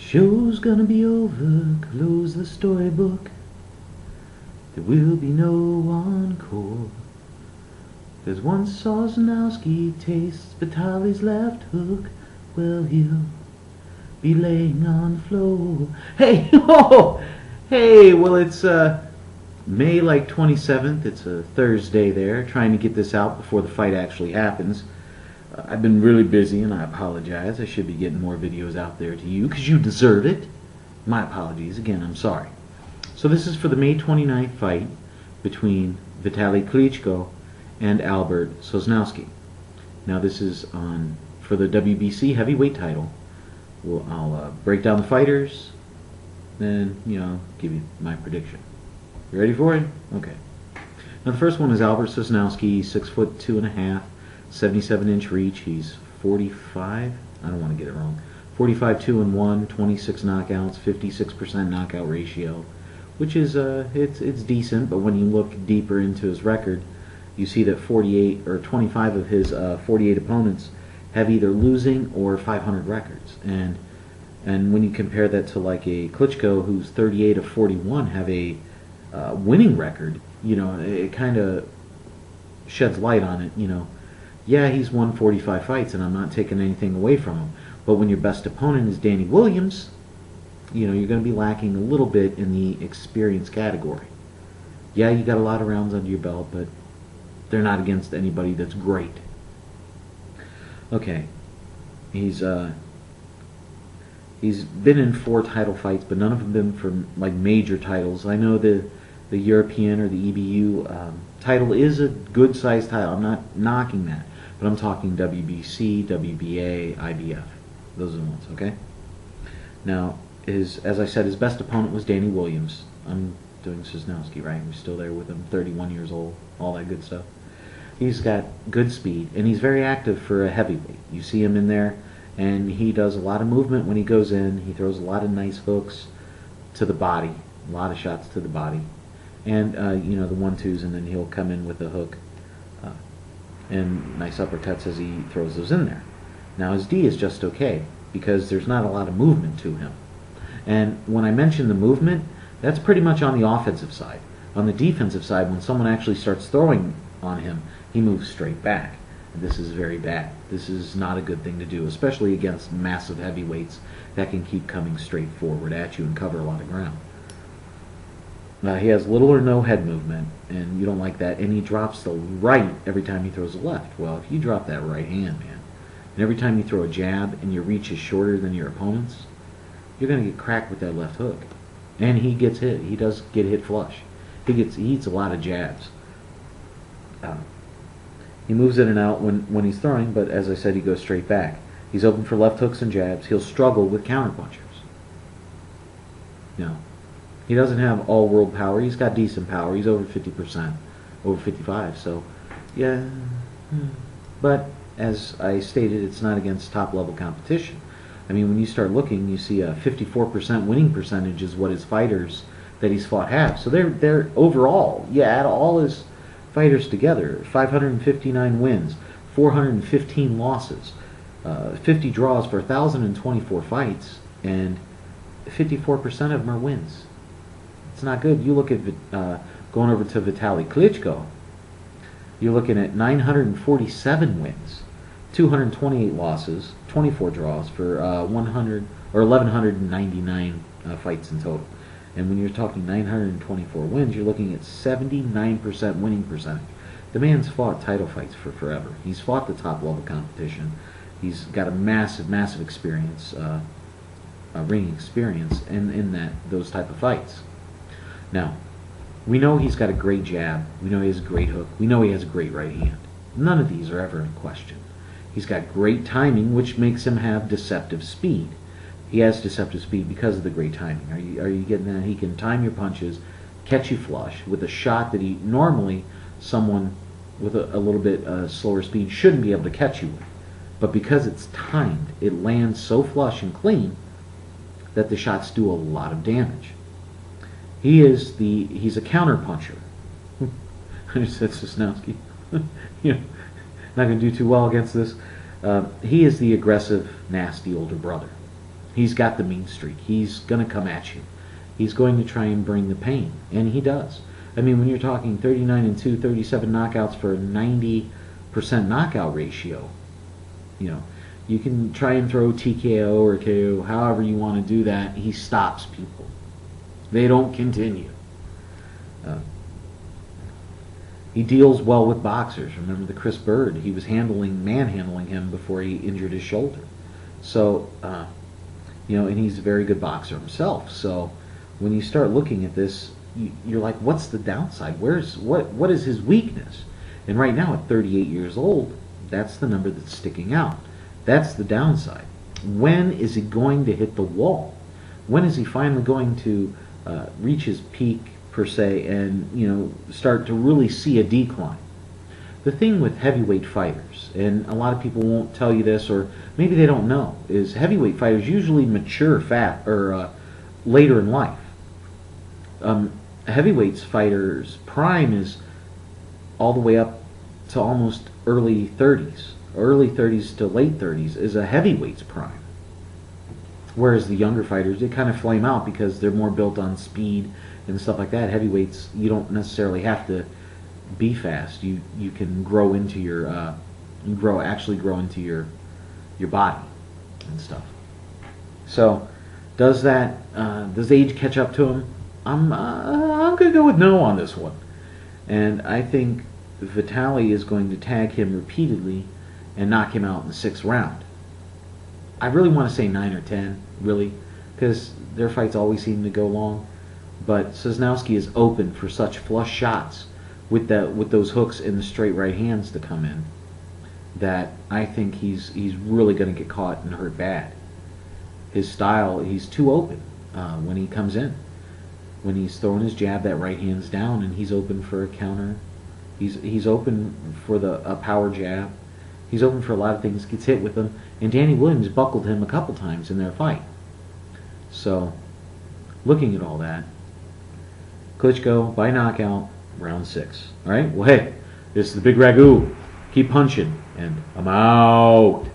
Show's gonna be over, close the storybook. There will be no encore. Cause once Sosnowski tastes Vitali's left hook, well, he'll be laying on the floor. Hey, oh, hey, well, it's May like 27th. It's a Thursday there, trying to get this out before the fight actually happens. I've been really busy, and I apologize. I should be getting more videos out there to you, because you deserve it. My apologies. Again, I'm sorry. So this is for the May 29th fight between Vitali Klitschko and Albert Sosnowski. Now this is on for the WBC heavyweight title. I'll break down the fighters, then give you my prediction. You ready for it? Okay. Now the first one is Albert Sosnowski, 6'2½", 77-inch reach. He's 45. I don't want to get it wrong. 45 2-1, 26 knockouts, 56% knockout ratio, which is it's decent. But when you look deeper into his record, you see that 25 of his 48 opponents have either losing or 500 records. And when you compare that to like a Klitschko, who's 38 of 41 have a winning record, it kind of sheds light on it. Yeah, he's won 45 fights, and I'm not taking anything away from him. But when your best opponent is Danny Williams, you're going to be lacking a little bit in the experience category. Yeah, you got a lot of rounds under your belt, but they're not against anybody that's great. Okay, he's been in 4 title fights, but none of them been for like major titles. I know the European or the EBU title is a good sized title. I'm not knocking that, but I'm talking WBC, WBA, IBF. Those are the ones. Okay. Now, as I said, his best opponent was Danny Williams. I'm doing Sosnowski, right? We're still there with him. 31 years old. All that good stuff. He's got good speed, and he's very active for a heavyweight. You see him in there, and he does a lot of movement when he goes in. He throws a lot of nice hooks to the body, a lot of shots to the body, and the 1-2s, and then he'll come in with a hook and nice uppercuts as he throws those in there. Now his D is just okay, because there's not a lot of movement to him. And when I mention the movement, that's pretty much on the offensive side. On the defensive side, when someone actually starts throwing on him, he moves straight back. And this is very bad. This is not a good thing to do, especially against massive heavyweights that can keep coming straight forward at you and cover a lot of ground. He has little or no head movement, and you don't like that. And he drops the right every time he throws the left. Well, if you drop that right hand, man, and every time you throw a jab and your reach is shorter than your opponent's, you're going to get cracked with that left hook. And he gets hit. He does get hit flush. He eats a lot of jabs. He moves in and out when he's throwing, but as I said, he goes straight back. He's open for left hooks and jabs. He'll struggle with counterpunchers. No. He doesn't have all-world power. He's got decent power. He's over 50%, over 55. So, yeah. But as I stated, it's not against top-level competition. I mean, when you start looking, you see a 54% winning percentage is what his fighters that he's fought have. So they're overall, add all his fighters together, 559 wins, 415 losses, 50 draws for 1,024 fights, and 54% of them are wins. It's not good. You look at going over to Vitali Klitschko, you're looking at 947 wins, 228 losses, 24 draws for 1,199 fights in total. And when you're talking 924 wins, you're looking at 79% winning percentage. The man's fought title fights for forever. He's fought the top level competition. He's got a massive experience, ring experience in those type of fights. Now, we know he's got a great jab. We know he has a great hook. We know he has a great right hand. None of these are ever in question. He's got great timing, which makes him have deceptive speed. He has deceptive speed because of the great timing. Are you getting that? He can time your punches, catch you flush with a shot that normally someone with a little bit slower speed shouldn't be able to catch you with. But because it's timed, it lands so flush and clean that the shots do a lot of damage. He's a counter puncher. I just said Sosnowski. Not going to do too well against this. He is the aggressive, nasty older brother. He's got the mean streak. He's going to come at you. He's going to try and bring the pain, and he does. I mean, when you're talking 39-2, 37 knockouts for a 90% knockout ratio, you know, you can try and throw TKO or KO, however you want to do that. He stops people. They don't continue. He deals well with boxers. Remember the Chris Bird? He was manhandling him before he injured his shoulder. So, you know, and he's a very good boxer himself. So, when you start looking at this, you're like, what's the downside? What is his weakness? And right now, at 38 years old, that's the number that's sticking out. That's the downside. When is he going to hit the wall? When is he finally going to reach his peak, per se, and, you know, start to really see a decline? The thing with heavyweight fighters, and a lot of people won't tell you this, or maybe they don't know, is heavyweight fighters usually mature later in life. Heavyweights fighters' prime is all the way up to almost early 30s. Early 30s to late 30s is a heavyweight's prime. Whereas the younger fighters, they kind of flame out because they're more built on speed and stuff like that. Heavyweights, you don't necessarily have to be fast. You can grow into your actually grow into your body and stuff. So does age catch up to him? I'm gonna go with no on this one, and I think Vitali is going to tag him repeatedly and knock him out in the 6th round. I really want to say 9 or 10, really, because their fights always seem to go long. But Sosnowski is open for such flush shots with those hooks and the straight right hands to come in that I think he's really going to get caught and hurt bad. His style, he's too open when he comes in. When he's throwing his jab, that right hand's down, and he's open for a counter. He's open for a power jab. He's open for a lot of things. Gets hit with them, and Danny Williams buckled him a couple times in their fight. So, looking at all that, Klitschko by knockout, round 6. All right. Well, hey, this is the Bigragu. Keep punching, and I'm out.